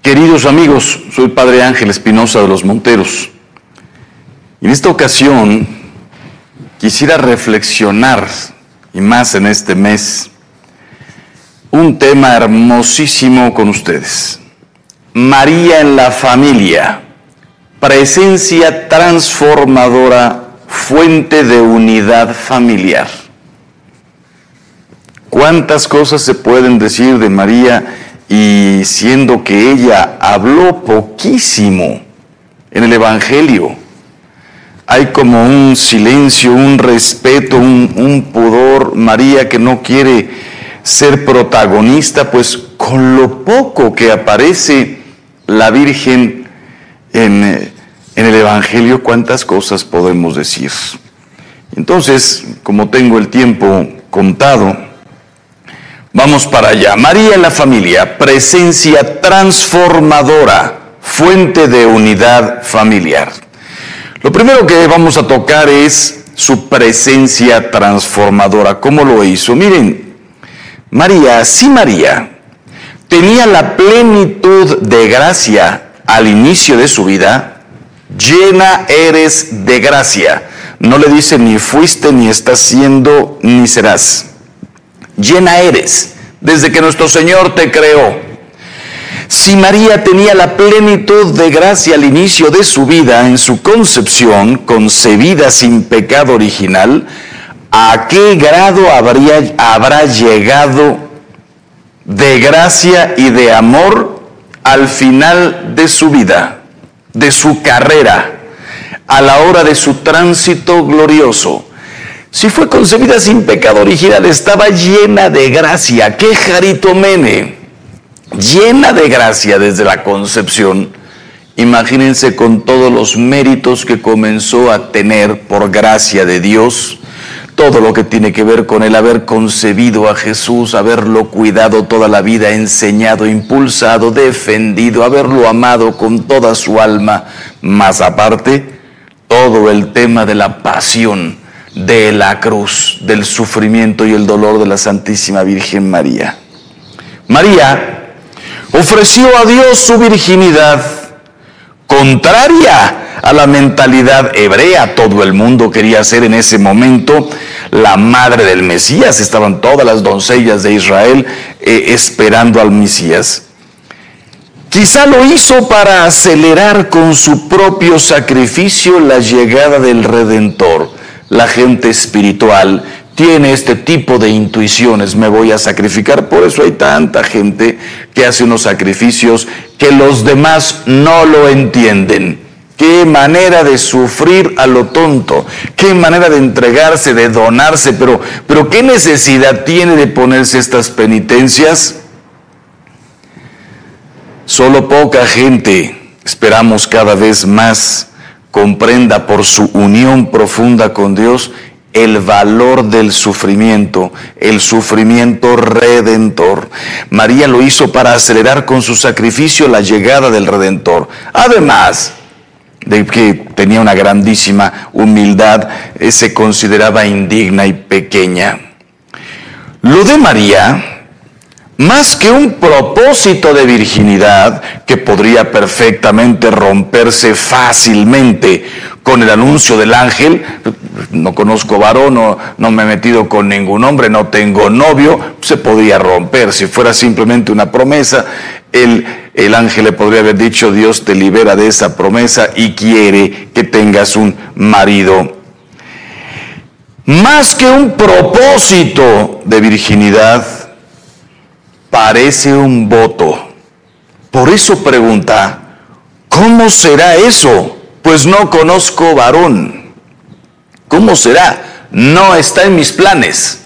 Queridos amigos, soy el Padre Ángel Espinosa de los Monteros. En esta ocasión quisiera reflexionar, y más en este mes, un tema hermosísimo con ustedes. María en la familia, presencia transformadora, fuente de unidad familiar. ¿Cuántas cosas se pueden decir de María? Y siendo que ella habló poquísimo en el Evangelio, hay como un silencio, un respeto, un pudor. María que no quiere ser protagonista, pues con lo poco que aparece la Virgen en el Evangelio, cuántas cosas podemos decir. Entonces, como tengo el tiempo contado, vamos para allá. María en la familia, presencia transformadora, fuente de unidad familiar. Lo primero que vamos a tocar es su presencia transformadora. ¿Cómo lo hizo? Miren, María tenía la plenitud de gracia al inicio de su vida. Llena eres de gracia. No le dice ni fuiste, ni estás siendo, ni serás. Llena eres, desde que nuestro Señor te creó. Si María tenía la plenitud de gracia al inicio de su vida, en su concepción, concebida sin pecado original, ¿a qué grado habrá llegado de gracia y de amor al final de su vida, de su carrera, a la hora de su tránsito glorioso? Si fue concebida sin pecado original, estaba llena de gracia. ¡Qué jaritomene! Llena de gracia desde la concepción. Imagínense con todos los méritos que comenzó a tener por gracia de Dios. Todo lo que tiene que ver con el haber concebido a Jesús, haberlo cuidado toda la vida, enseñado, impulsado, defendido, haberlo amado con toda su alma. Más aparte, todo el tema de la pasión, de la cruz, del sufrimiento y el dolor de la Santísima Virgen María. María ofreció a Dios su virginidad, contraria a la mentalidad hebrea. Todo el mundo quería ser en ese momento la madre del Mesías. Estaban todas las doncellas de Israel esperando al Mesías. Quizá lo hizo para acelerar con su propio sacrificio la llegada del Redentor. La gente espiritual tiene este tipo de intuiciones. Me voy a sacrificar. Por eso hay tanta gente que hace unos sacrificios que los demás no lo entienden. Qué manera de sufrir a lo tonto. Qué manera de entregarse, de donarse. Pero ¿qué necesidad tiene de ponerse estas penitencias? Solo poca gente, esperamos cada vez más, comprenda por su unión profunda con Dios el valor del sufrimiento, el sufrimiento redentor. María lo hizo para acelerar con su sacrificio la llegada del Redentor. Además de que tenía una grandísima humildad, se consideraba indigna y pequeña. Lo de María, más que un propósito de virginidad que podría perfectamente romperse fácilmente con el anuncio del ángel, no conozco varón, no me he metido con ningún hombre, no tengo novio, se podría romper. Si fuera simplemente una promesa, el ángel le podría haber dicho: Dios te libera de esa promesa y quiere que tengas un marido. Más que un propósito de virginidad, parece un voto. Por eso pregunta: ¿cómo será eso? Pues no conozco varón. ¿Cómo será? No está en mis planes.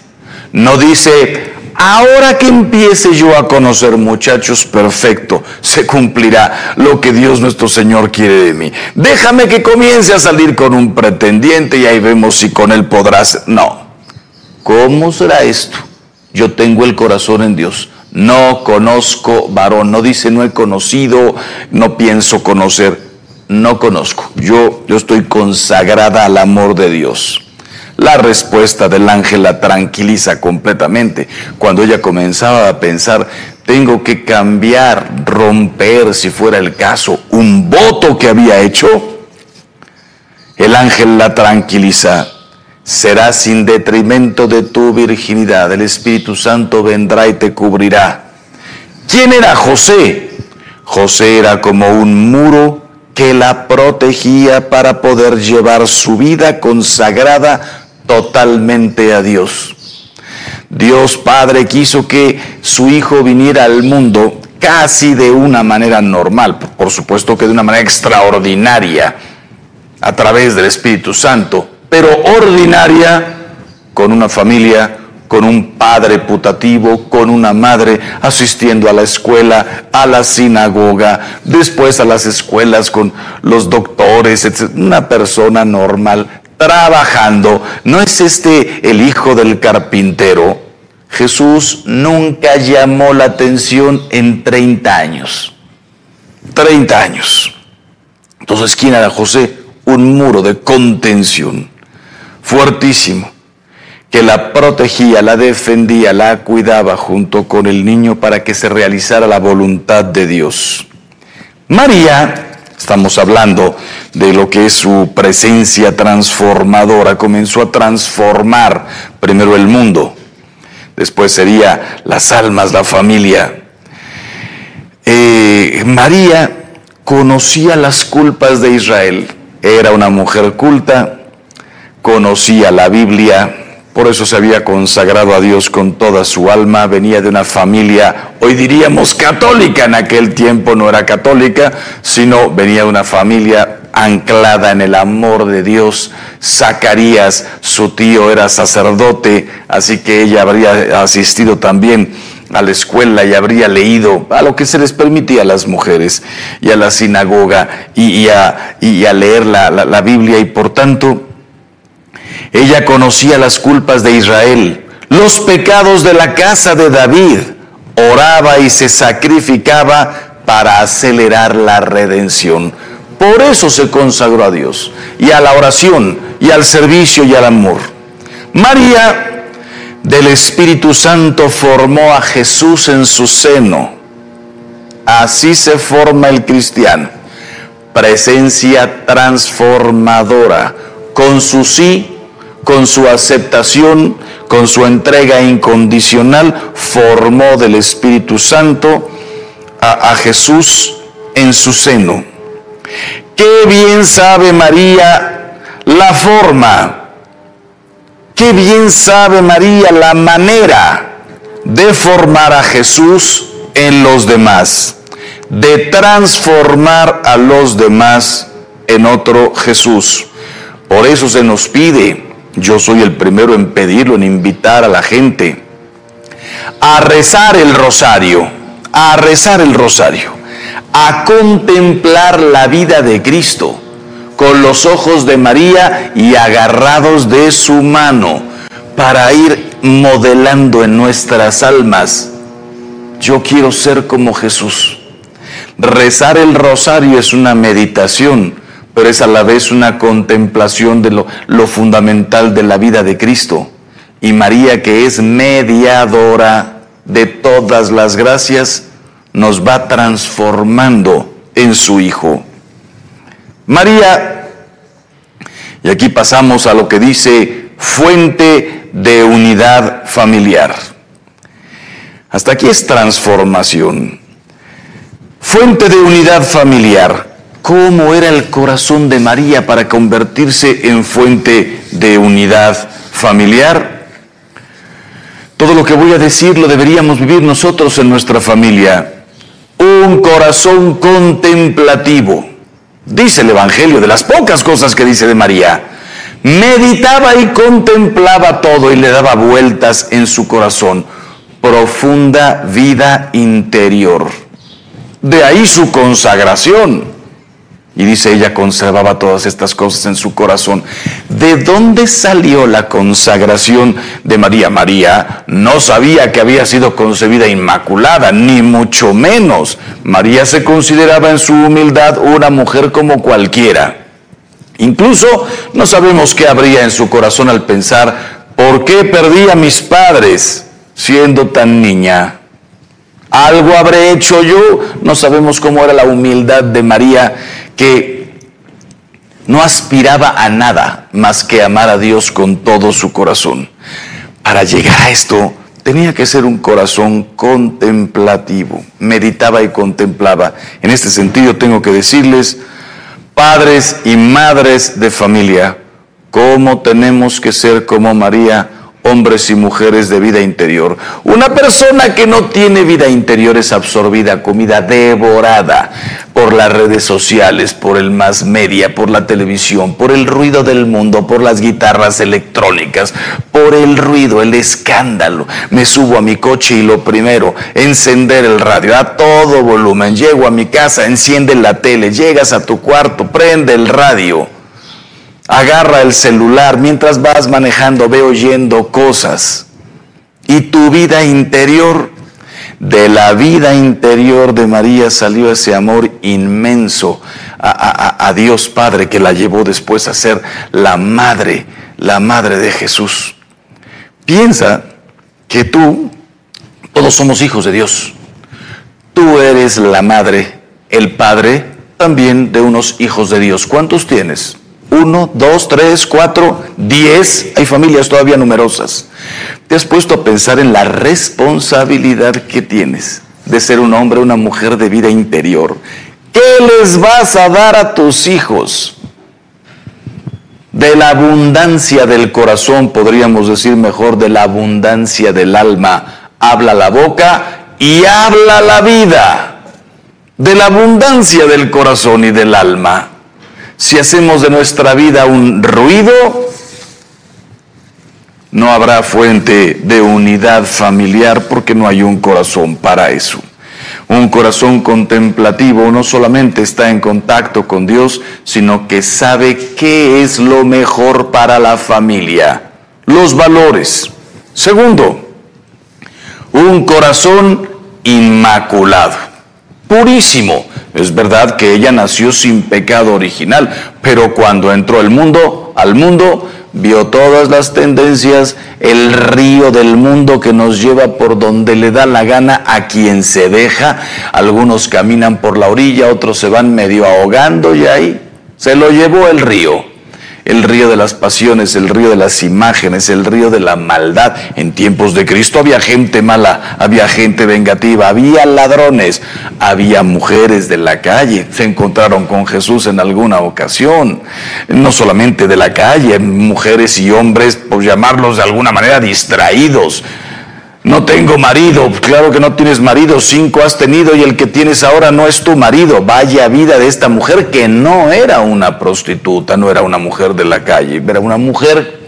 No dice: ahora que empiece yo a conocer muchachos, perfecto, se cumplirá lo que Dios nuestro Señor quiere de mí. Déjame que comience a salir con un pretendiente y ahí vemos si con él podrás. No. ¿Cómo será esto? Yo tengo el corazón en Dios. No conozco varón. No dice no he conocido, no pienso conocer. No conozco. Yo estoy consagrada al amor de Dios. La respuesta del ángel la tranquiliza completamente. Cuando ella comenzaba a pensar, tengo que cambiar, romper, si fuera el caso, un voto que había hecho. El ángel la tranquiliza. Será sin detrimento de tu virginidad. El Espíritu Santo vendrá y te cubrirá. ¿Quién era José? José era como un muro que la protegía para poder llevar su vida consagrada totalmente a Dios. Dios Padre quiso que su Hijo viniera al mundo casi de una manera normal, por supuesto que de una manera extraordinaria, a través del Espíritu Santo, pero ordinaria, con una familia, con un padre putativo, con una madre, asistiendo a la escuela, a la sinagoga, después a las escuelas con los doctores, etc. Una persona normal, trabajando. ¿No es este el hijo del carpintero? Jesús nunca llamó la atención en 30 años. 30 años. Entonces, ¿quién era José? Un muro de contención fuertísimo, que la protegía, la defendía, la cuidaba junto con el niño para que se realizara la voluntad de Dios. María, estamos hablando de lo que es su presencia transformadora, comenzó a transformar primero el mundo, después sería las almas, la familia. María conocía las culpas de Israel, era una mujer culta, conocía la Biblia, por eso se había consagrado a Dios con toda su alma, venía de una familia, hoy diríamos católica, en aquel tiempo no era católica, sino venía de una familia anclada en el amor de Dios. Zacarías, su tío, era sacerdote, así que ella habría asistido también a la escuela y habría leído a lo que se les permitía a las mujeres, y a la sinagoga, y a leer la Biblia, y por tanto ella conocía las culpas de Israel, los pecados de la casa de David, oraba y se sacrificaba para acelerar la redención. Por eso se consagró a Dios, y a la oración, y al servicio, y al amor. María, del Espíritu Santo, formó a Jesús en su seno. Así se forma el cristiano. Presencia transformadora, con su sí, con su aceptación, con su entrega incondicional, formó del Espíritu Santo a Jesús en su seno. Qué bien sabe María la forma, qué bien sabe María la manera de formar a Jesús en los demás, de transformar a los demás en otro Jesús. Por eso se nos pide, yo soy el primero en pedirlo, en invitar a la gente a rezar el rosario, a contemplar la vida de Cristo con los ojos de María y agarrados de su mano, para ir modelando en nuestras almas: yo quiero ser como Jesús. Rezar el rosario es una meditación, pero es a la vez una contemplación de lo fundamental de la vida de Cristo. Y María, que es mediadora de todas las gracias, nos va transformando en su Hijo. María, y aquí pasamos a lo que dice fuente de unidad familiar. Hasta aquí es transformación. Fuente de unidad familiar. ¿Cómo era el corazón de María para convertirse en fuente de unidad familiar? Todo lo que voy a decir lo deberíamos vivir nosotros en nuestra familia. Un corazón contemplativo. Dice el Evangelio, de las pocas cosas que dice de María: meditaba y contemplaba todo y le daba vueltas en su corazón. Profunda vida interior. De ahí su consagración. Y dice, ella conservaba todas estas cosas en su corazón. ¿De dónde salió la consagración de María? María no sabía que había sido concebida inmaculada, ni mucho menos. María se consideraba en su humildad una mujer como cualquiera. Incluso no sabemos qué habría en su corazón al pensar: ¿por qué perdí a mis padres siendo tan niña? algo habré hecho yo. No sabemos cómo era la humildad de María, que no aspiraba a nada más que amar a Dios con todo su corazón. Para llegar a esto, tenía que ser un corazón contemplativo. Meditaba y contemplaba. En este sentido tengo que decirles, padres y madres de familia, cómo tenemos que ser como María, hombres y mujeres de vida interior. Una persona que no tiene vida interior es absorbida, comida, devorada por las redes sociales, por el mass media, por la televisión, por el ruido del mundo, por las guitarras electrónicas, por el ruido, el escándalo. Me subo a mi coche y lo primero, encender el radio a todo volumen. Llego a mi casa, enciende la tele, llegas a tu cuarto, prende el radio. Agarra el celular, mientras vas manejando, ve oyendo cosas. Y tu vida interior, de la vida interior de María salió ese amor inmenso a Dios Padre, que la llevó después a ser la madre de Jesús. Piensa que todos somos hijos de Dios. Tú eres la madre, el padre también de unos hijos de Dios. ¿Cuántos tienes? 1, 2, 3, 4, 10, hay familias todavía numerosas. ¿Te has puesto a pensar en la responsabilidad que tienes de ser un hombre, una mujer de vida interior? ¿Qué les vas a dar a tus hijos? De la abundancia del corazón, podríamos decir mejor, de la abundancia del alma, habla la boca y habla la vida. De la abundancia del corazón y del alma. Si hacemos de nuestra vida un ruido, no habrá fuente de unidad familiar porque no hay un corazón para eso. Un corazón contemplativo no solamente está en contacto con Dios, sino que sabe qué es lo mejor para la familia, los valores. Segundo, un corazón inmaculado, purísimo. Es verdad que ella nació sin pecado original, pero cuando entró al mundo, vio todas las tendencias, el río del mundo que nos lleva por donde le da la gana a quien se deja. Algunos caminan por la orilla, otros se van medio ahogando y ahí se lo llevó el río. El río de las pasiones, el río de las imágenes, el río de la maldad. En tiempos de Cristo había gente mala, había gente vengativa, había ladrones, había mujeres de la calle. Se encontraron con Jesús en alguna ocasión. No solamente de la calle, mujeres y hombres, por llamarlos de alguna manera, distraídos. No tengo marido. Claro que no tienes marido, 5 has tenido y el que tienes ahora no es tu marido. Vaya vida de esta mujer que no era una prostituta, no era una mujer de la calle, era una mujer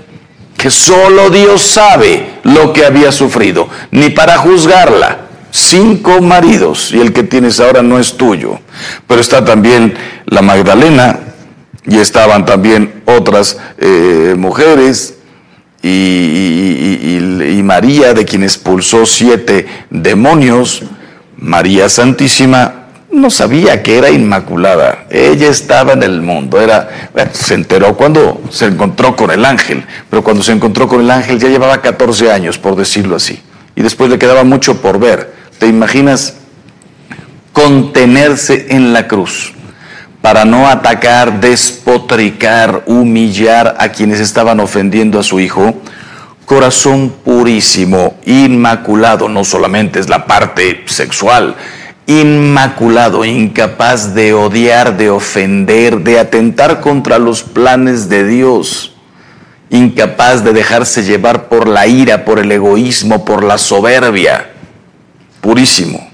que solo Dios sabe lo que había sufrido, ni para juzgarla. 5 maridos y el que tienes ahora no es tuyo. Pero está también la Magdalena y estaban también otras mujeres. Y María, de quien expulsó 7 demonios. María Santísima no sabía que era inmaculada. Ella estaba en el mundo. Se enteró cuando se encontró con el ángel. Pero cuando se encontró con el ángel ya llevaba 14 años, por decirlo así. Y después le quedaba mucho por ver. ¿Te imaginas contenerse en la cruz para no atacar, despotricar, humillar a quienes estaban ofendiendo a su hijo? Corazón purísimo, inmaculado, no solamente es la parte sexual, inmaculado, incapaz de odiar, de ofender, de atentar contra los planes de Dios, incapaz de dejarse llevar por la ira, por el egoísmo, por la soberbia, purísimo.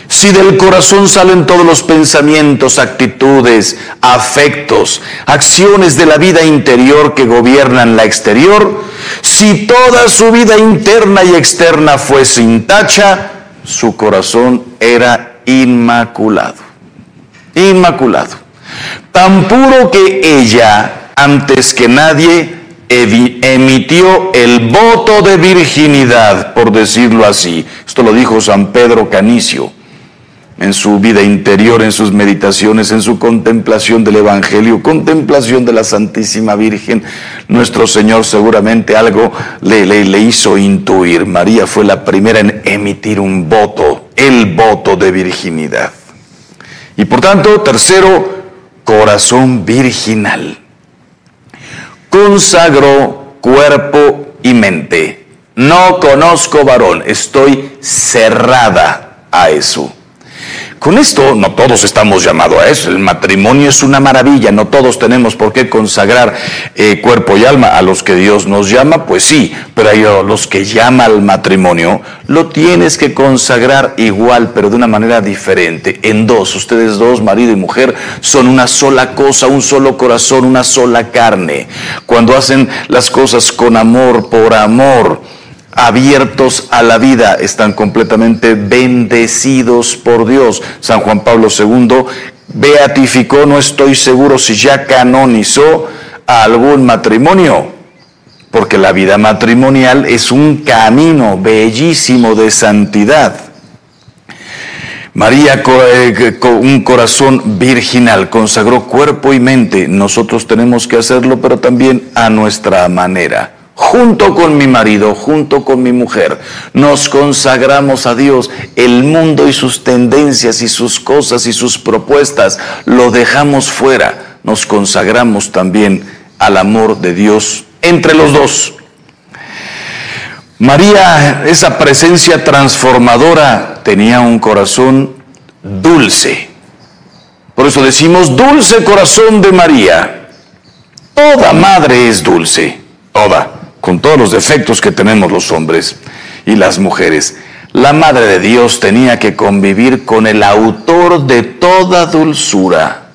Si del corazón salen todos los pensamientos, actitudes, afectos, acciones de la vida interior que gobiernan la exterior, si toda su vida interna y externa fue sin tacha, su corazón era inmaculado. Inmaculado. Tan puro que ella, antes que nadie, emitió el voto de virginidad, por decirlo así. Esto lo dijo San Pedro Canicio. En su vida interior, en sus meditaciones, en su contemplación del Evangelio, contemplación de la Santísima Virgen, nuestro Señor seguramente algo le hizo intuir. María fue la primera en emitir un voto el voto de virginidad. Y por tanto, tercero, corazón virginal. Consagró cuerpo y mente. No conozco varón, estoy cerrada a eso. Con esto, no todos estamos llamados a eso. El matrimonio es una maravilla. No todos tenemos por qué consagrar cuerpo y alma. A los que Dios nos llama, pues sí. Pero a los que llama al matrimonio, lo tienes que consagrar igual, pero de una manera diferente. En dos. Ustedes dos, marido y mujer, son una sola cosa, un solo corazón, una sola carne. Cuando hacen las cosas con amor, por amor, abiertos a la vida, están completamente bendecidos por Dios. San Juan Pablo II beatificó, no estoy seguro si ya canonizó a algún matrimonio, porque la vida matrimonial es un camino bellísimo de santidad. María, con un corazón virginal, consagró cuerpo y mente. Nosotros tenemos que hacerlo, pero también a nuestra manera. Junto con mi marido, junto con mi mujer, nos consagramos a Dios. El mundo y sus tendencias y sus cosas y sus propuestas lo dejamos fuera. Nos consagramos también al amor de Dios entre los dos. María, esa presencia transformadora, tenía un corazón dulce. Por eso decimos, dulce corazón de María. Toda madre es dulce, toda, con todos los defectos que tenemos los hombres y las mujeres. La Madre de Dios tenía que convivir con el autor de toda dulzura.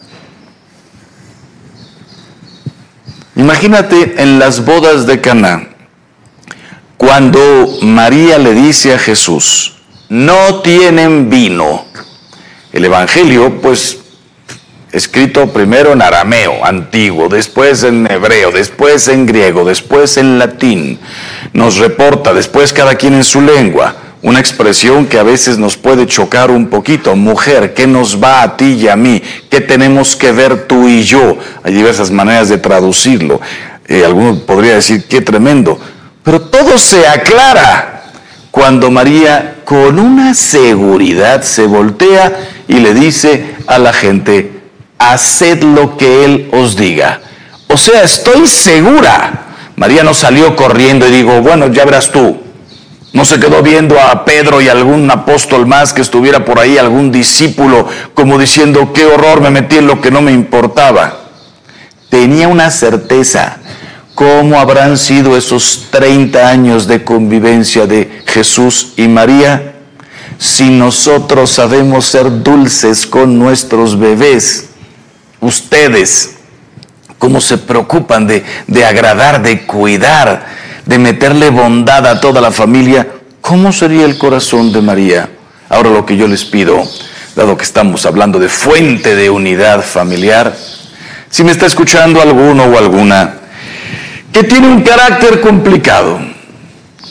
Imagínate en las bodas de Caná, cuando María le dice a Jesús, no tienen vino. El Evangelio, pues, escrito primero en arameo antiguo, después en hebreo, después en griego, después en latín, nos reporta después cada quien en su lengua, una expresión que a veces nos puede chocar un poquito. Mujer, ¿qué nos va a ti y a mí? ¿Qué tenemos que ver tú y yo? Hay diversas maneras de traducirlo. Alguno podría decir, qué tremendo. Pero todo se aclara cuando María, con una seguridad, se voltea y le dice a la gente, haced lo que Él os diga. O sea, estoy segura. María no salió corriendo y digo, bueno, ya verás tú. No se quedó viendo a Pedro y algún apóstol más que estuviera por ahí, algún discípulo, como diciendo, qué horror, me metí en lo que no me importaba. Tenía una certeza. ¿Cómo habrán sido esos 30 años de convivencia de Jesús y María? Si nosotros sabemos ser dulces con nuestros bebés, ustedes, cómo se preocupan de agradar, de cuidar, de meterle bondad a toda la familia, ¿cómo sería el corazón de María? Ahora lo que yo les pido, dado que estamos hablando de fuente de unidad familiar, si me está escuchando alguno o alguna que tiene un carácter complicado,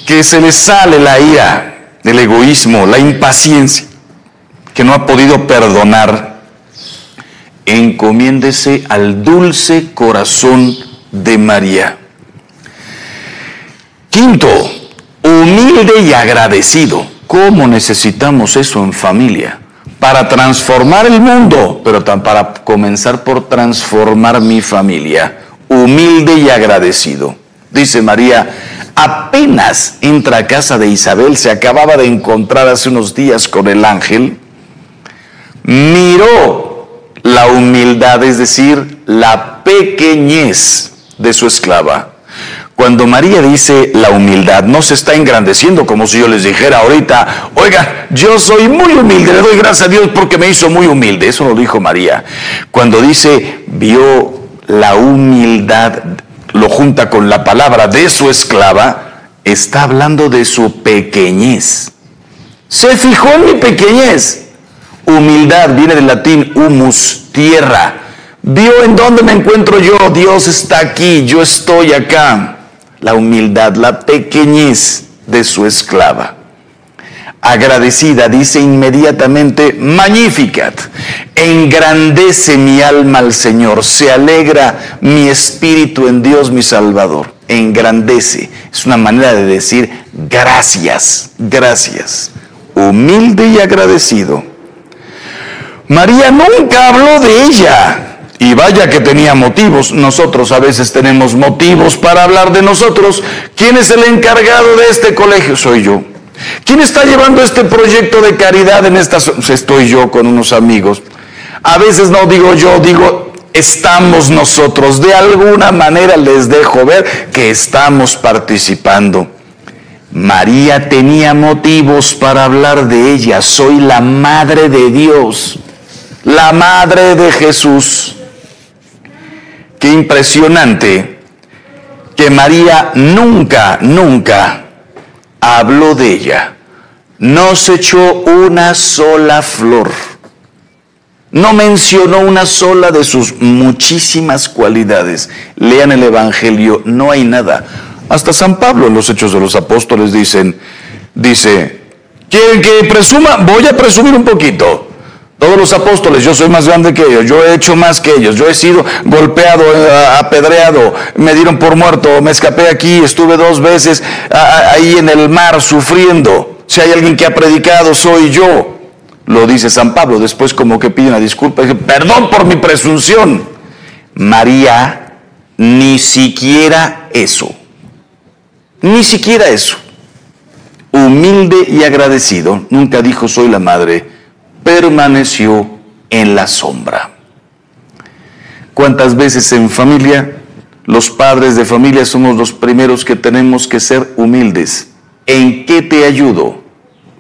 que se le sale la ira, el egoísmo, la impaciencia, que no ha podido perdonar, encomiéndese al dulce corazón de María. Quinto, humilde y agradecido. ¿Cómo necesitamos eso en familia? Para transformar el mundo, pero para comenzar por transformar mi familia. Humilde y agradecido. Dice María, apenas entra a casa de Isabel, se acababa de encontrar hace unos días con el ángel, miró la humildad, es decir, la pequeñez de su esclava. Cuando María dice la humildad, no se está engrandeciendo como si yo les dijera ahorita, oiga, yo soy muy humilde, le doy gracias a Dios porque me hizo muy humilde. Eso lo dijo María. Cuando dice, vio la humildad, lo junta con la palabra de su esclava, está hablando de su pequeñez. Se fijó en mi pequeñez. Humildad viene del latín humus, tierra. Vio en dónde me encuentro yo, Dios está aquí, yo estoy acá. La humildad, la pequeñez de su esclava. Agradecida, dice inmediatamente, Magnificat, engrandece mi alma al Señor, se alegra mi espíritu en Dios mi Salvador. Engrandece, es una manera de decir gracias, gracias. humilde y agradecido. María nunca habló de ella. Y vaya que tenía motivos. Nosotros a veces tenemos motivos para hablar de nosotros. ¿Quién es el encargado de este colegio? Soy yo. ¿Quién está llevando este proyecto de caridad en esta? Estoy yo con unos amigos. A veces no digo yo, digo estamos nosotros. De alguna manera les dejo ver que estamos participando. María tenía motivos para hablar de ella. Soy la madre de Dios, la madre de Jesús. Qué impresionante que María nunca habló de ella. No se echó una sola flor. No mencionó una sola de sus muchísimas cualidades. Lean el Evangelio, no hay nada. Hasta San Pablo en los Hechos de los Apóstoles dice, ¿quieren que presuma? Voy a presumir un poquito. Todos los apóstoles, yo soy más grande que ellos, yo he hecho más que ellos, yo he sido golpeado, apedreado, me dieron por muerto, me escapé aquí, estuve 2 veces ahí en el mar sufriendo. Si hay alguien que ha predicado, soy yo. Lo dice San Pablo, después como que pide una disculpa, dice, perdón por mi presunción. María, ni siquiera eso. Ni siquiera eso. Humilde y agradecido, nunca dijo soy la madre. Permaneció en la sombra. ¿Cuántas veces en familia, los padres de familia somos los primeros que tenemos que ser humildes? ¿En qué te ayudo?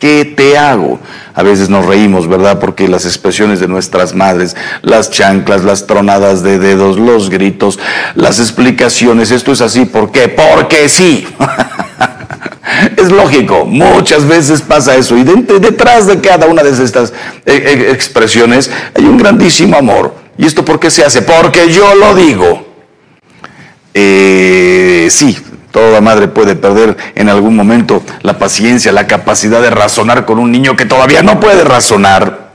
¿Qué te hago? A veces nos reímos, ¿verdad? Porque las expresiones de nuestras madres, las chanclas, las tronadas de dedos, los gritos, las explicaciones, esto es así, ¿por qué? Porque sí. Es lógico, muchas veces pasa eso. Y detrás de cada una de estas expresiones hay un grandísimo amor. ¿Y esto por qué se hace? Porque yo lo digo. Sí, toda madre puede perder en algún momento la paciencia, la capacidad de razonar con un niño que todavía no puede razonar.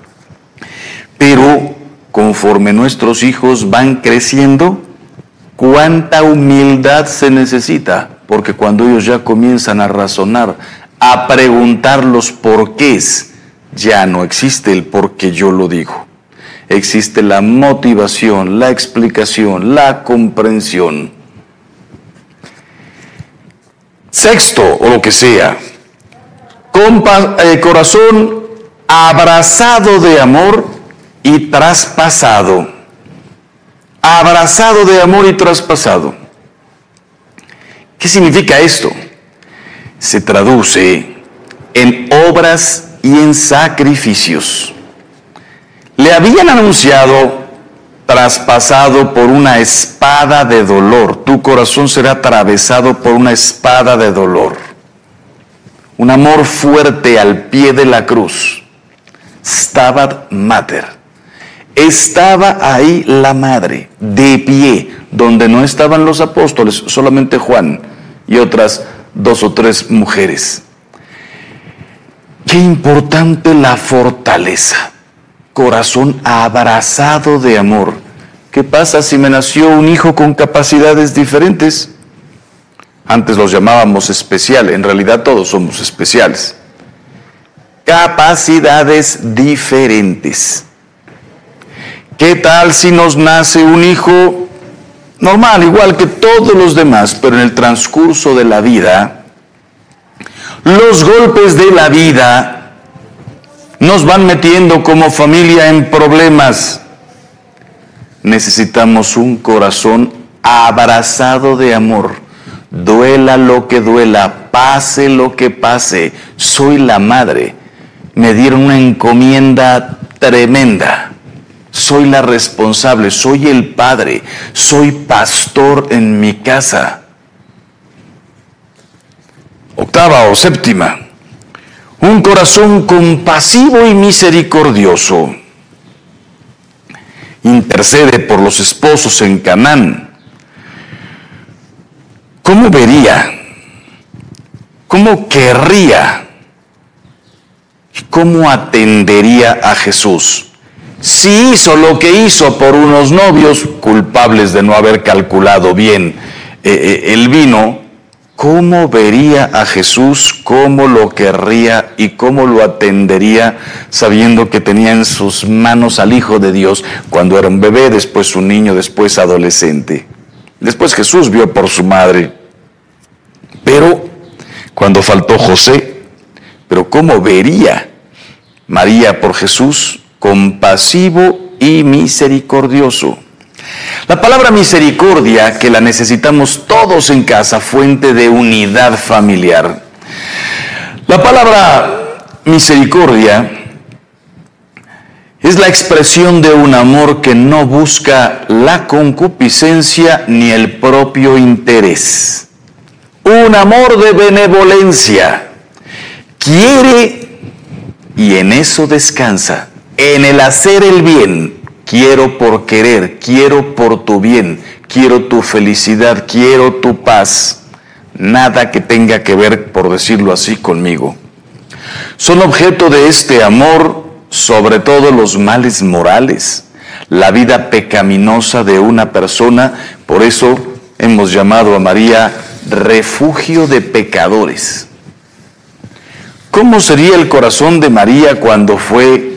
Pero conforme nuestros hijos van creciendo, ¿cuánta humildad se necesita? Porque cuando ellos ya comienzan a razonar, a preguntar los porqués, ya no existe el porque yo lo digo. Existe la motivación, la explicación, la comprensión. Sexto, o lo que sea, corazón abrazado de amor y traspasado. Abrazado de amor y traspasado. ¿Qué significa esto? Se traduce en obras y en sacrificios. Le habían anunciado, traspasado por una espada de dolor. Tu corazón será atravesado por una espada de dolor. Un amor fuerte al pie de la cruz. Stabat Mater. Estaba ahí la madre, de pie, donde no estaban los apóstoles, solamente Juan y otras 2 o 3 mujeres. Qué importante la fortaleza. Corazón abrazado de amor. ¿Qué pasa si me nació un hijo con capacidades diferentes? Antes los llamábamos especial, en realidad todos somos especiales. Capacidades diferentes. ¿Qué tal si nos nace un hijo normal, igual que todos los demás, pero en el transcurso de la vida, los golpes de la vida nos van metiendo como familia en problemas? Necesitamos un corazón abrazado de amor. Duela lo que duela, pase lo que pase. Soy la madre. Me dieron una encomienda tremenda. Soy la responsable, soy el padre, soy pastor en mi casa. Octava o séptima, un corazón compasivo y misericordioso. Intercede por los esposos en Canaán. ¿Cómo vería? ¿Cómo querría? ¿Cómo atendería a Jesús? Si hizo lo que hizo por unos novios culpables de no haber calculado bien el vino, ¿cómo vería a Jesús? ¿Cómo lo querría y cómo lo atendería, sabiendo que tenía en sus manos al Hijo de Dios cuando era un bebé, después un niño, después adolescente? Después Jesús vio por su madre. Pero cuando faltó José, pero ¿cómo vería María por Jesús? Compasivo y misericordioso. La palabra misericordia, que la necesitamos todos en casa, fuente de unidad familiar. La palabra misericordia es la expresión de un amor que no busca la concupiscencia ni el propio interés. Un amor de benevolencia. Quiere y en eso descansa, en el hacer el bien. Quiero por querer, quiero por tu bien, quiero tu felicidad, quiero tu paz. Nada que tenga que ver, por decirlo así, conmigo. Son objeto de este amor, sobre todo los males morales, la vida pecaminosa de una persona. Por eso hemos llamado a María refugio de pecadores. ¿Cómo sería el corazón de María cuando fue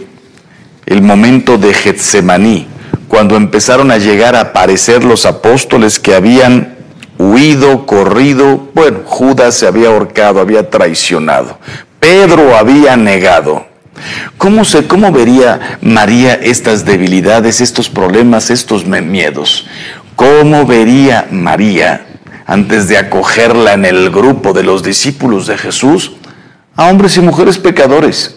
el momento de Getsemaní, cuando empezaron a llegar a aparecer los apóstoles que habían huido, corrido? Bueno, Judas se había ahorcado, había traicionado, Pedro había negado. ¿Cómo vería María estas debilidades, estos problemas, estos miedos? ¿Cómo vería María, antes de acogerla en el grupo de los discípulos de Jesús, a hombres y mujeres pecadores?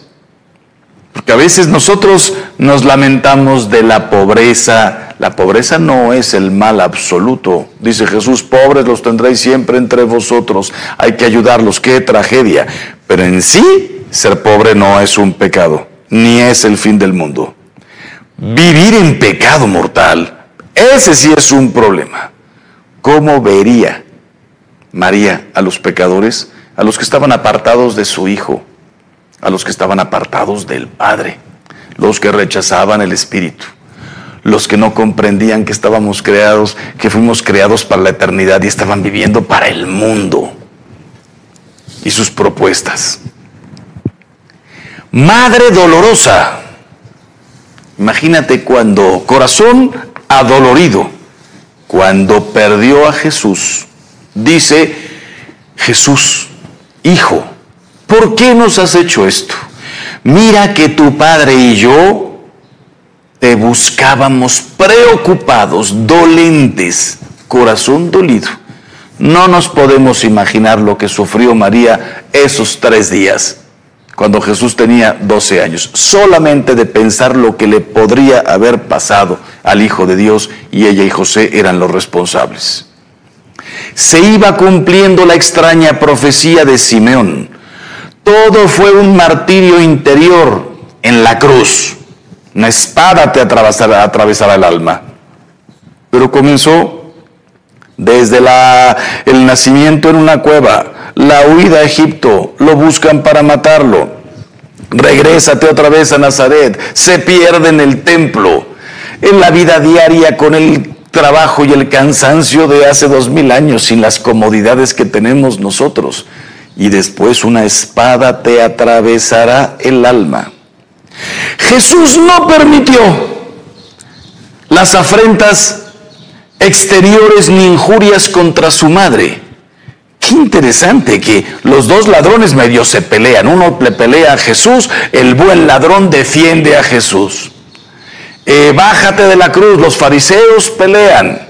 Porque a veces nosotros nos lamentamos de la pobreza. La pobreza no es el mal absoluto. Dice Jesús, pobres los tendréis siempre entre vosotros. Hay que ayudarlos, qué tragedia. Pero en sí, ser pobre no es un pecado, ni es el fin del mundo. Vivir en pecado mortal, ese sí es un problema. ¿Cómo vería María a los pecadores, a los que estaban apartados de su Hijo, a los que estaban apartados del Padre, los que rechazaban el Espíritu, los que no comprendían que estábamos creados, que fuimos creados para la eternidad y estaban viviendo para el mundo y sus propuestas? Madre dolorosa. Imagínate cuando, corazón adolorido, cuando perdió a Jesús, dice Jesús, Hijo, ¿por qué nos has hecho esto? Mira que tu padre y yo te buscábamos preocupados, dolentes, corazón dolido. No nos podemos imaginar lo que sufrió María esos 3 días, cuando Jesús tenía 12 años. Solamente de pensar lo que le podría haber pasado al Hijo de Dios, y ella y José eran los responsables. Se iba cumpliendo la extraña profecía de Simeón. Todo fue un martirio interior en la cruz. Una espada te atravesará el alma. Pero comenzó desde el nacimiento en una cueva, la huida a Egipto, lo buscan para matarlo. Regrésate otra vez a Nazaret, se pierde en el templo, en la vida diaria con el trabajo y el cansancio de hace 2000 años, sin las comodidades que tenemos nosotros. Y después una espada te atravesará el alma. Jesús no permitió las afrentas exteriores ni injurias contra su madre. Qué interesante que los dos ladrones medio se pelean. Uno le pelea a Jesús, el buen ladrón defiende a Jesús. Bájate de la cruz, los fariseos pelean.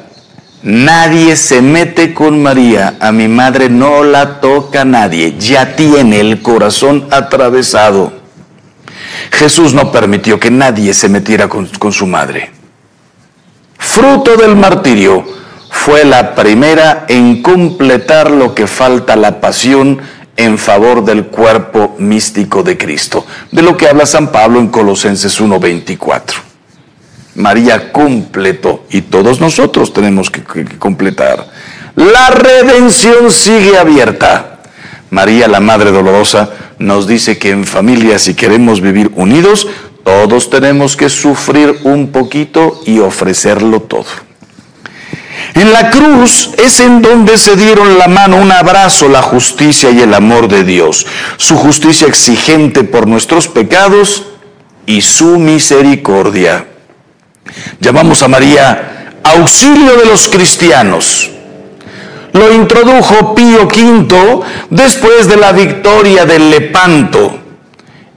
Nadie se mete con María, a mi madre no la toca nadie, ya tiene el corazón atravesado. Jesús no permitió que nadie se metiera con su madre. Fruto del martirio, fue la primera en completar lo que falta la pasión en favor del cuerpo místico de Cristo, de lo que habla San Pablo en Colosenses 1:24. María completó, y todos nosotros tenemos que completar. La redención sigue abierta. María, la Madre Dolorosa, nos dice que en familia, si queremos vivir unidos, todos tenemos que sufrir un poquito y ofrecerlo todo. En la cruz es en donde se dieron la mano, un abrazo, la justicia y el amor de Dios. Su justicia exigente por nuestros pecados y su misericordia. Llamamos a María auxilio de los cristianos. Lo introdujo Pío V después de la victoria de Lepanto.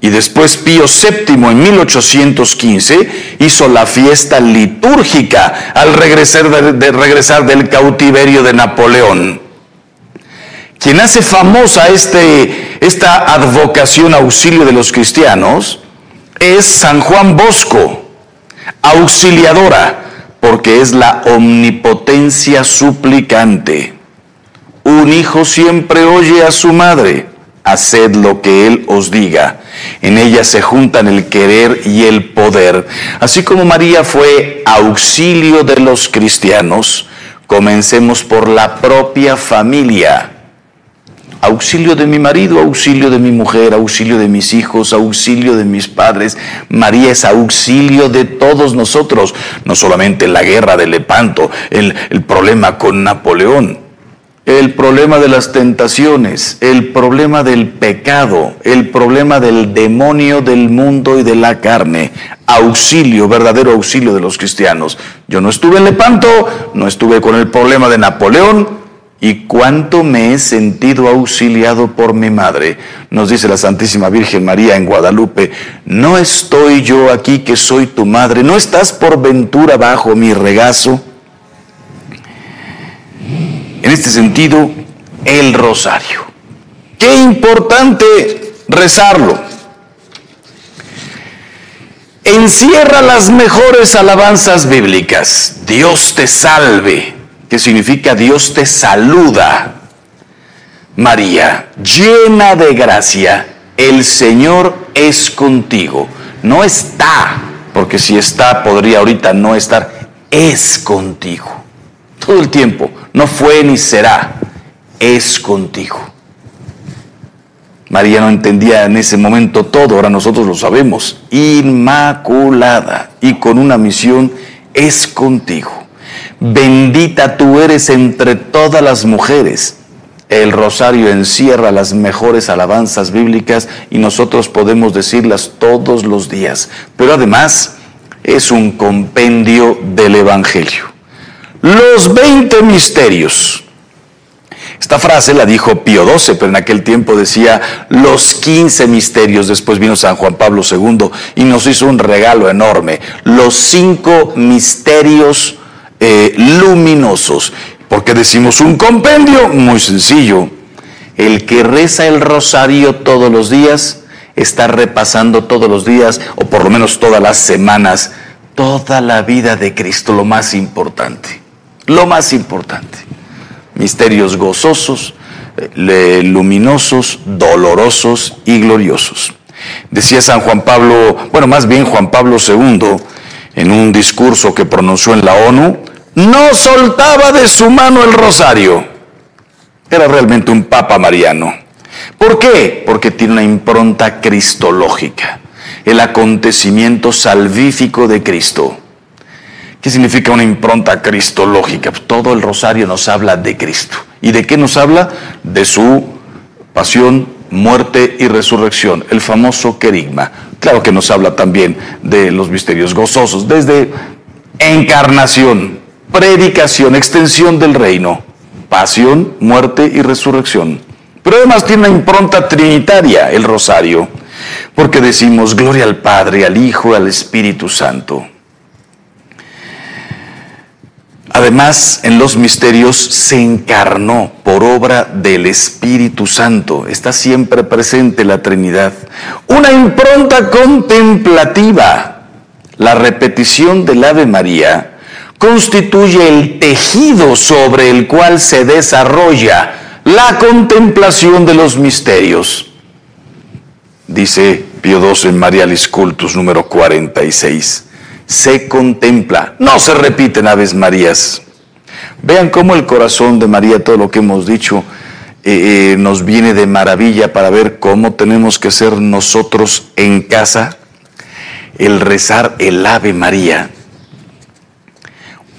Y después Pío VII en 1815 hizo la fiesta litúrgica al regresar del cautiverio de Napoleón. Quien hace famosa esta advocación auxilio de los cristianos es San Juan Bosco, auxiliadora, porque es la omnipotencia suplicante. Un hijo siempre oye a su madre, haced lo que él os diga. En ella se juntan el querer y el poder. Así como María fue auxilio de los cristianos, comencemos por la propia familia. Auxilio de mi marido, auxilio de mi mujer, auxilio de mis hijos, auxilio de mis padres. María es auxilio de todos nosotros, no solamente la guerra de Lepanto, el problema con Napoleón. El problema de las tentaciones, el problema del pecado, el problema del demonio del mundo y de la carne. Auxilio, verdadero auxilio de los cristianos. Yo no estuve en Lepanto, no estuve con el problema de Napoleón, y cuánto me he sentido auxiliado por mi madre. Nos dice la Santísima Virgen María en Guadalupe: ¿no estoy yo aquí que soy tu madre? ¿No estás por ventura bajo mi regazo? En este sentido, el rosario. Qué importante rezarlo. Encierra las mejores alabanzas bíblicas. Dios te salve, que significa Dios te saluda. María, llena de gracia, el Señor es contigo. No está, porque si está podría ahorita no estar. Es contigo. Todo el tiempo. No fue ni será, es contigo. María no entendía en ese momento todo, ahora nosotros lo sabemos. Inmaculada y con una misión, es contigo. Bendita tú eres entre todas las mujeres. El rosario encierra las mejores alabanzas bíblicas y nosotros podemos decirlas todos los días. Pero además es un compendio del Evangelio. Los 20 misterios. Esta frase la dijo Pío XII, pero en aquel tiempo decía los 15 misterios. Después vino San Juan Pablo II y nos hizo un regalo enorme. Los 5 misterios luminosos. ¿Por qué decimos un compendio? Muy sencillo. El que reza el rosario todos los días está repasando todos los días, o por lo menos todas las semanas, toda la vida de Cristo, lo más importante. Lo más importante. Misterios gozosos, luminosos, dolorosos y gloriosos. Decía San Juan Pablo, más bien Juan Pablo II, en un discurso que pronunció en la ONU, no soltaba de su mano el rosario. Era realmente un papa mariano. ¿Por qué? Porque tiene una impronta cristológica, el acontecimiento salvífico de Cristo. ¿Qué significa una impronta cristológica? Todo el rosario nos habla de Cristo. ¿Y de qué nos habla? De su pasión, muerte y resurrección, el famoso querigma. Claro que nos habla también de los misterios gozosos, desde encarnación, predicación, extensión del reino, pasión, muerte y resurrección. Pero además tiene una impronta trinitaria el rosario, porque decimos gloria al Padre, al Hijo y al Espíritu Santo. Además, en los misterios se encarnó por obra del Espíritu Santo. Está siempre presente la Trinidad. Una impronta contemplativa. La repetición del Ave María constituye el tejido sobre el cual se desarrolla la contemplación de los misterios. Dice Pío XII en Marialis Cultus número 46. Se contempla, no se repiten Aves Marías. Vean cómo el corazón de María, todo lo que hemos dicho, nos viene de maravilla para ver cómo tenemos que ser nosotros en casa. El rezar el Ave María.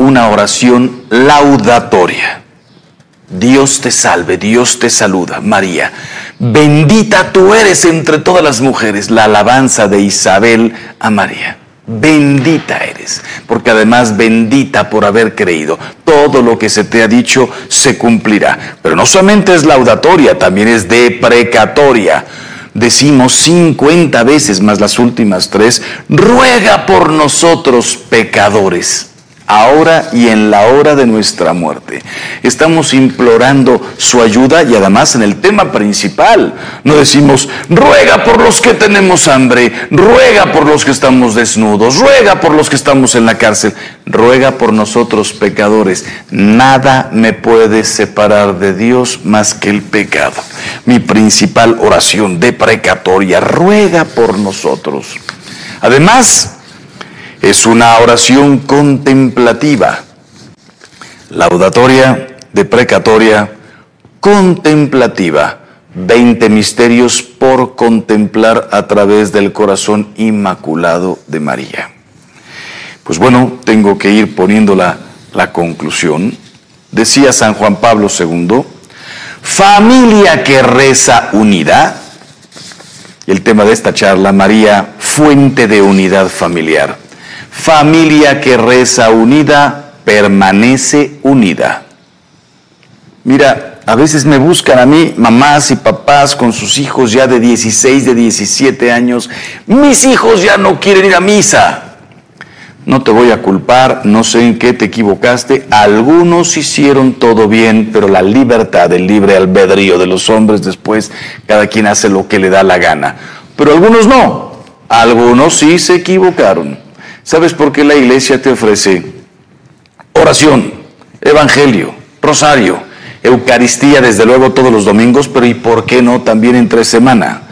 una oración laudatoria. Dios te salve, Dios te saluda, María. Bendita tú eres entre todas las mujeres. La alabanza de Isabel a María. Bendita eres, porque además bendita por haber creído. Todo lo que se te ha dicho se cumplirá. Pero no solamente es laudatoria, también es deprecatoria. Decimos 50 veces más las últimas 3, ruega por nosotros pecadores, ahora y en la hora de nuestra muerte. Estamos implorando su ayuda y además en el tema principal. No decimos, ruega por los que tenemos hambre, ruega por los que estamos desnudos, ruega por los que estamos en la cárcel, ruega por nosotros pecadores. Nada me puede separar de Dios más que el pecado. Mi principal oración deprecatoria, ruega por nosotros. Además, es una oración contemplativa, laudatoria, deprecatoria, contemplativa. 20 misterios por contemplar a través del corazón inmaculado de María. Pues bueno, tengo que ir poniendo la conclusión. Decía San Juan Pablo II, familia que reza unida. Y el tema de esta charla, María, fuente de unidad familiar. Familia que reza unida, permanece unida. Mira, a veces me buscan a mí mamás y papás con sus hijos ya de 16, de 17 años. Mis hijos ya no quieren ir a misa. No te voy a culpar, no sé en qué te equivocaste. Algunos hicieron todo bien, pero la libertad, el libre albedrío de los hombres, después cada quien hace lo que le da la gana. Pero algunos no, algunos sí se equivocaron. ¿Sabes por qué la iglesia te ofrece oración, evangelio, rosario, Eucaristía, desde luego todos los domingos, pero ¿y por qué no también entre semana?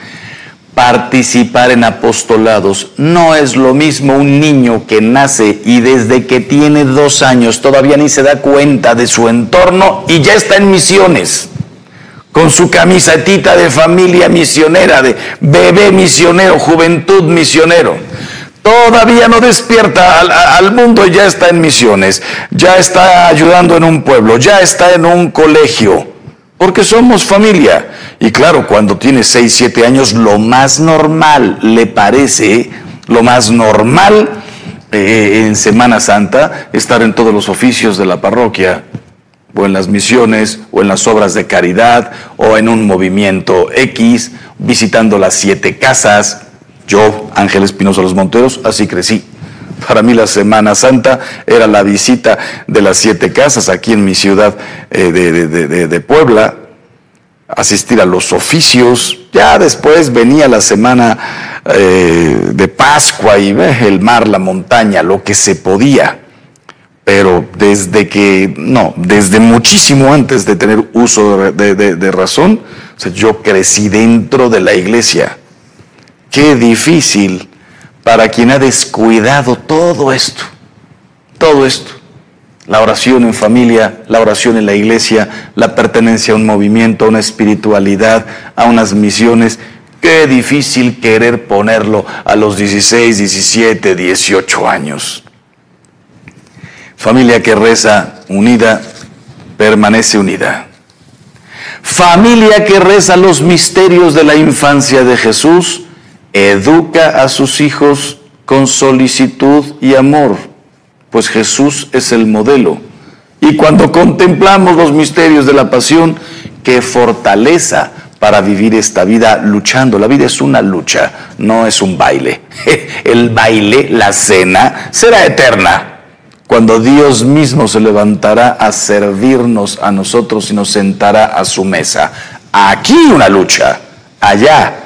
Participar en apostolados. No es lo mismo un niño que nace y desde que tiene 2 años todavía ni se da cuenta de su entorno y ya está en misiones, con su camisetita de familia misionera, de bebé misionero, juventud misionero. Todavía no despierta al mundo y ya está en misiones, ya está ayudando en un pueblo, ya está en un colegio, porque somos familia. Y claro, cuando tiene 6, 7 años, lo más normal, le parece, lo más normal en Semana Santa, estar en todos los oficios de la parroquia, o en las misiones, o en las obras de caridad, o en un movimiento X, visitando las 7 casas. Yo, Ángel Espinosa Los Monteros, así crecí. Para mí la Semana Santa era la visita de las 7 casas aquí en mi ciudad de Puebla, asistir a los oficios. Ya después venía la semana de Pascua y el mar, la montaña, lo que se podía. Pero desde muchísimo antes de tener uso de razón, o sea, yo crecí dentro de la iglesia. Qué difícil para quien ha descuidado todo esto, la oración en familia, la oración en la iglesia, la pertenencia a un movimiento, a una espiritualidad, a unas misiones. Qué difícil querer ponerlo a los 16, 17, 18 años. Familia que reza unida, permanece unida. Familia que reza los misterios de la infancia de Jesús, educa a sus hijos con solicitud y amor, pues Jesús es el modelo. Y cuando contemplamos los misterios de la pasión, qué fortaleza para vivir esta vida luchando. La vida es una lucha, no es un baile. El baile, la cena, será eterna, cuando Dios mismo se levantará a servirnos a nosotros y nos sentará a su mesa. Aquí una lucha, allá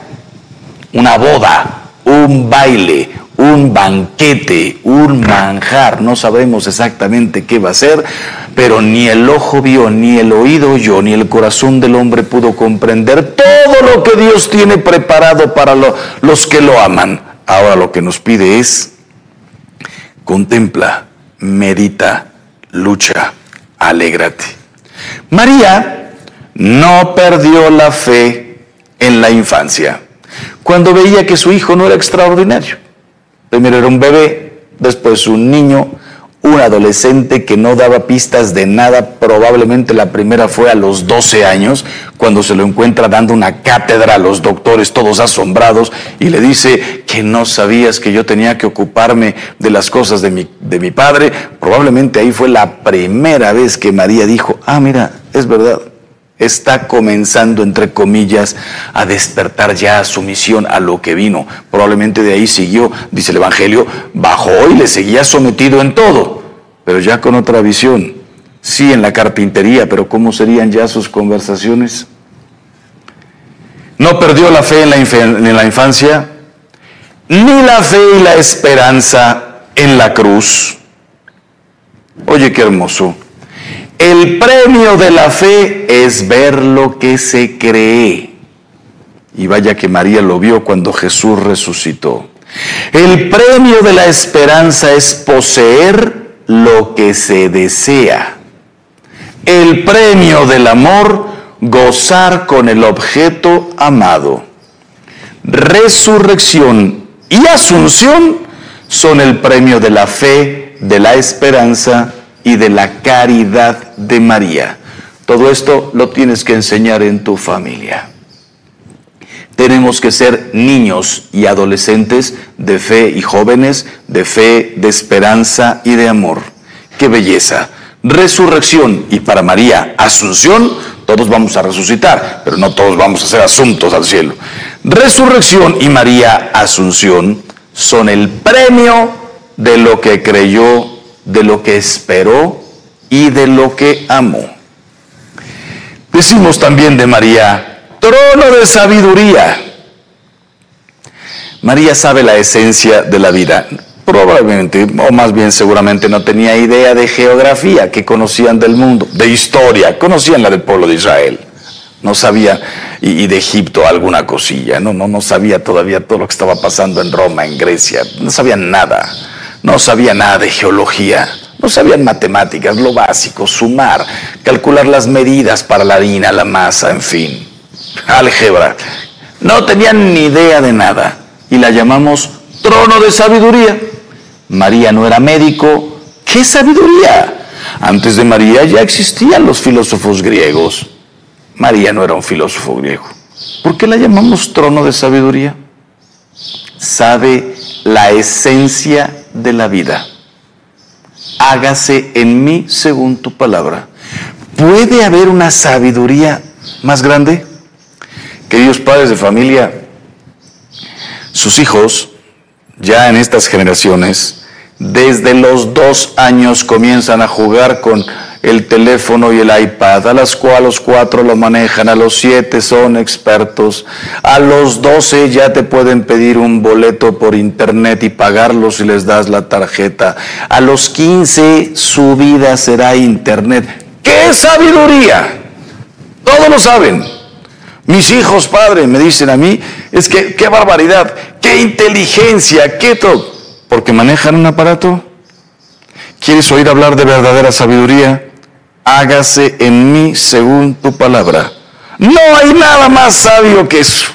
una boda, un baile, un banquete, un manjar. No sabemos exactamente qué va a ser, pero ni el ojo vio, ni el oído oyó, ni el corazón del hombre pudo comprender todo lo que Dios tiene preparado para los que lo aman. Ahora lo que nos pide es: contempla, medita, lucha, alégrate. María no perdió la fe en la infancia, cuando veía que su hijo no era extraordinario. Primero era un bebé, después un niño. un adolescente que no daba pistas de nada. Probablemente la primera fue a los 12 años, cuando se lo encuentra dando una cátedra a los doctores, todos asombrados, y le dice que no sabías que yo tenía que ocuparme de las cosas de mi padre. Probablemente ahí fue la primera vez que María dijo, mira, es verdad. Está comenzando, entre comillas, a despertar ya a su misión, a lo que vino. Probablemente de ahí siguió, dice el Evangelio, bajó y le seguía sometido en todo, pero ya con otra visión. Sí, en la carpintería, pero ¿cómo serían ya sus conversaciones? No perdió la fe en la infancia, ni la fe y la esperanza en la cruz. Oye, qué hermoso. El premio de la fe es ver lo que se cree. Y vaya que María lo vio cuando Jesús resucitó. El premio de la esperanza es poseer lo que se desea. El premio del amor, gozar con el objeto amado. Resurrección y asunción son el premio de la fe, de la esperanza y de la caridad de María. Todo esto lo tienes que enseñar en tu familia. Tenemos que ser niños y adolescentes de fe y jóvenes de fe, de esperanza y de amor. ¡Qué belleza! Resurrección y para María, asunción. Todos vamos a resucitar, pero no todos vamos a ser asuntos al cielo. Resurrección y María, asunción, son el premio de lo que creyó, de lo que esperó y de lo que amó. Decimos también de María, trono de sabiduría. María sabe la esencia de la vida. Probablemente, o más bien seguramente, no tenía idea de geografía que conocían del mundo, de historia, conocían la del pueblo de Israel. No sabía, y de Egipto alguna cosilla, no sabía todavía todo lo que estaba pasando en Roma, en Grecia, no sabía nada. No sabía nada de geología, no sabían matemáticas, lo básico, sumar, calcular las medidas para la harina, la masa, en fin, álgebra. No tenían ni idea de nada y la llamamos trono de sabiduría. María no era médico, ¿qué sabiduría? Antes de María ya existían los filósofos griegos. María no era un filósofo griego. ¿Por qué la llamamos trono de sabiduría? Sabe la esencia de la vida. Hágase en mí según tu palabra. ¿Puede haber una sabiduría más grande? Queridos padres de familia, sus hijos, ya en estas generaciones, desde los 2 años comienzan a jugar con el teléfono y el iPad, a los 4 lo manejan, a los 7 son expertos, a los 12 ya te pueden pedir un boleto por internet y pagarlo si les das la tarjeta, a los 15 su vida será internet. ¡Qué sabiduría! Todos lo saben. Mis hijos, padre, me dicen a mí, es que qué barbaridad, qué inteligencia, qué todo, porque manejan un aparato. ¿Quieres oír hablar de verdadera sabiduría? Hágase en mí según tu palabra. No hay nada más sabio que eso.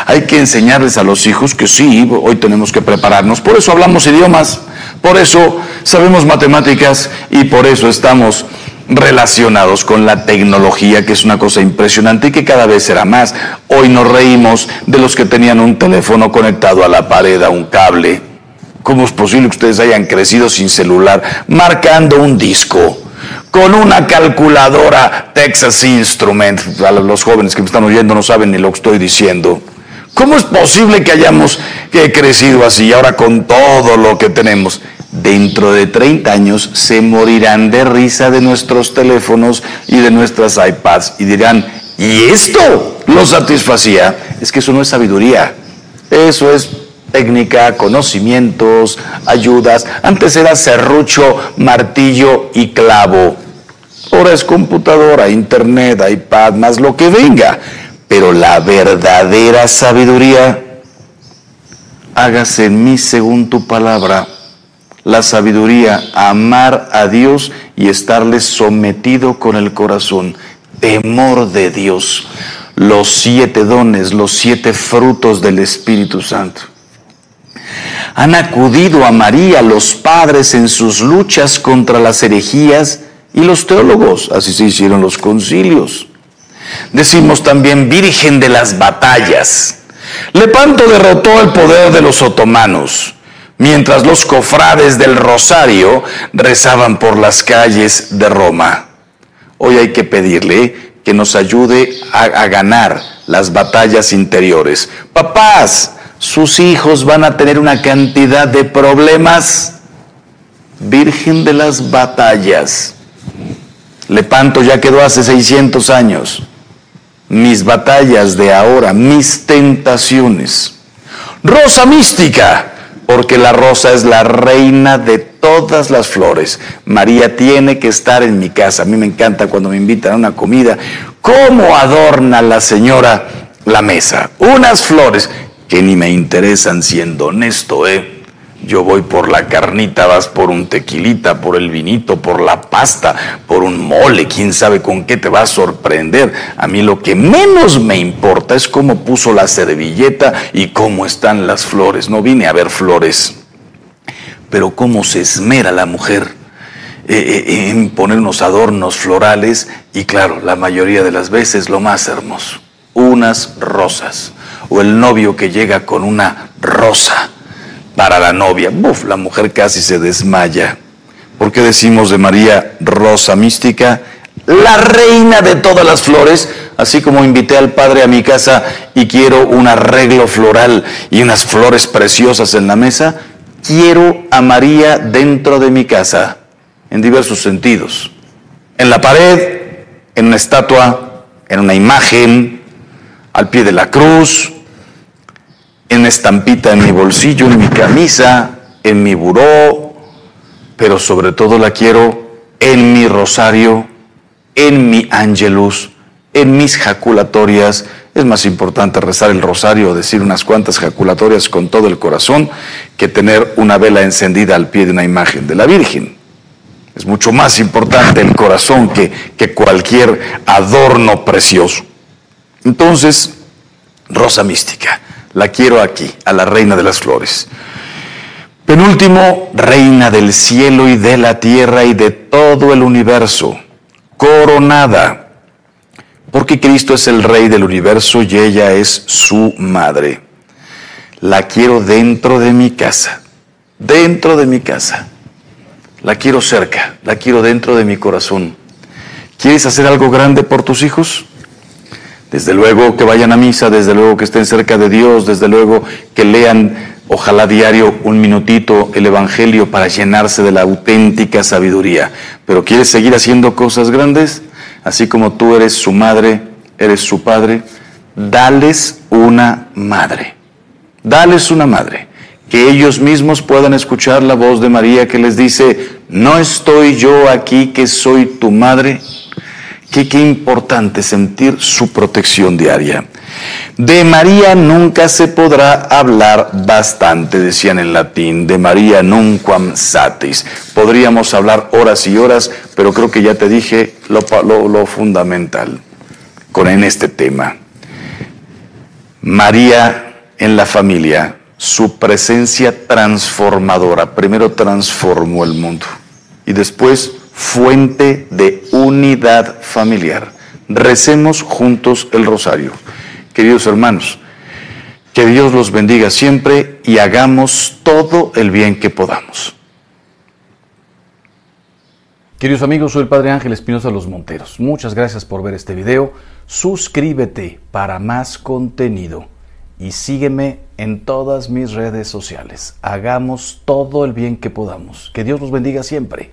Hay que enseñarles a los hijos que sí, hoy tenemos que prepararnos. Por eso hablamos idiomas, por eso sabemos matemáticas y por eso estamos relacionados con la tecnología, que es una cosa impresionante y que cada vez será más. Hoy nos reímos de los que tenían un teléfono conectado a la pared, a un cable. ¿Cómo es posible que ustedes hayan crecido sin celular, marcando un disco, con una calculadora Texas Instruments? A los jóvenes que me están oyendo no saben ni lo que estoy diciendo. ¿Cómo es posible que hayamos crecido así ahora con todo lo que tenemos? Dentro de 30 años se morirán de risa de nuestros teléfonos y de nuestras iPads y dirán, ¿y esto lo satisfacía? Es que eso no es sabiduría, eso es técnica, conocimientos, ayudas. Antes era serrucho, martillo y clavo. Ahora es computadora, internet, iPad, más lo que venga. Pero la verdadera sabiduría, hágase en mí según tu palabra. La sabiduría, amar a Dios y estarle sometido con el corazón. Temor de Dios. Los 7 dones, los 7 frutos del Espíritu Santo. Han acudido a María los padres en sus luchas contra las herejías y los teólogos, así se hicieron los concilios. Decimos también Virgen de las batallas. Lepanto derrotó el poder de los otomanos, mientras los cofrades del Rosario rezaban por las calles de Roma. Hoy hay que pedirle que nos ayude a ganar las batallas interiores. Papás, sus hijos van a tener una cantidad de problemas. Virgen de las batallas. Lepanto ya quedó hace 600 años. Mis batallas de ahora, mis tentaciones. Rosa mística, porque la rosa es la reina de todas las flores. María tiene que estar en mi casa. A mí me encanta cuando me invitan a una comida. ¿Cómo adorna la señora la mesa? Unas flores que ni me interesan, siendo honesto, Yo voy por la carnita, vas por un tequilita, por el vinito, por la pasta, por un mole, quién sabe con qué te va a sorprender. A mí lo que menos me importa es cómo puso la servilleta y cómo están las flores. No vine a ver flores, pero cómo se esmera la mujer en poner unos adornos florales y claro, la mayoría de las veces lo más hermoso, unas rosas, o el novio que llega con una rosa para la novia. Uf, la mujer casi se desmaya. ¿Por qué decimos de María rosa mística? La reina de todas las flores. Así como invité al padre a mi casa y quiero un arreglo floral y unas flores preciosas en la mesa, quiero a María dentro de mi casa, en diversos sentidos. En la pared, en una estatua, en una imagen, al pie de la cruz, en una estampita en mi bolsillo, en mi camisa, en mi buró, pero sobre todo la quiero en mi rosario, en mi ángelus, en mis jaculatorias. Es más importante rezar el rosario o decir unas cuantas jaculatorias con todo el corazón que tener una vela encendida al pie de una imagen de la Virgen. Es mucho más importante el corazón que cualquier adorno precioso. Entonces, rosa mística. La quiero aquí, a la reina de las flores. Penúltimo, reina del cielo y de la tierra y de todo el universo, coronada, porque Cristo es el rey del universo y ella es su madre. La quiero dentro de mi casa, dentro de mi casa. La quiero cerca, la quiero dentro de mi corazón. ¿Quieres hacer algo grande por tus hijos? Desde luego que vayan a misa, desde luego que estén cerca de Dios, desde luego que lean, ojalá diario, un minutito el Evangelio para llenarse de la auténtica sabiduría. Pero ¿quieres seguir haciendo cosas grandes? Así como tú eres su madre, eres su padre, dales una madre. Dales una madre. Que ellos mismos puedan escuchar la voz de María que les dice, ¿no estoy yo aquí que soy tu madre? Qué importante sentir su protección diaria. De María nunca se podrá hablar bastante, decían en latín, de María nunquam satis. Podríamos hablar horas y horas, pero creo que ya te dije lo fundamental en este tema. María en la familia, su presencia transformadora, primero transformó el mundo y después fuente de unidad familiar. Recemos juntos el rosario. Queridos hermanos, que Dios los bendiga siempre y hagamos todo el bien que podamos. Queridos amigos, soy el Padre Ángel Espinosa Los Monteros. Muchas gracias por ver este video. Suscríbete para más contenido y sígueme en todas mis redes sociales. Hagamos todo el bien que podamos. Que Dios los bendiga siempre.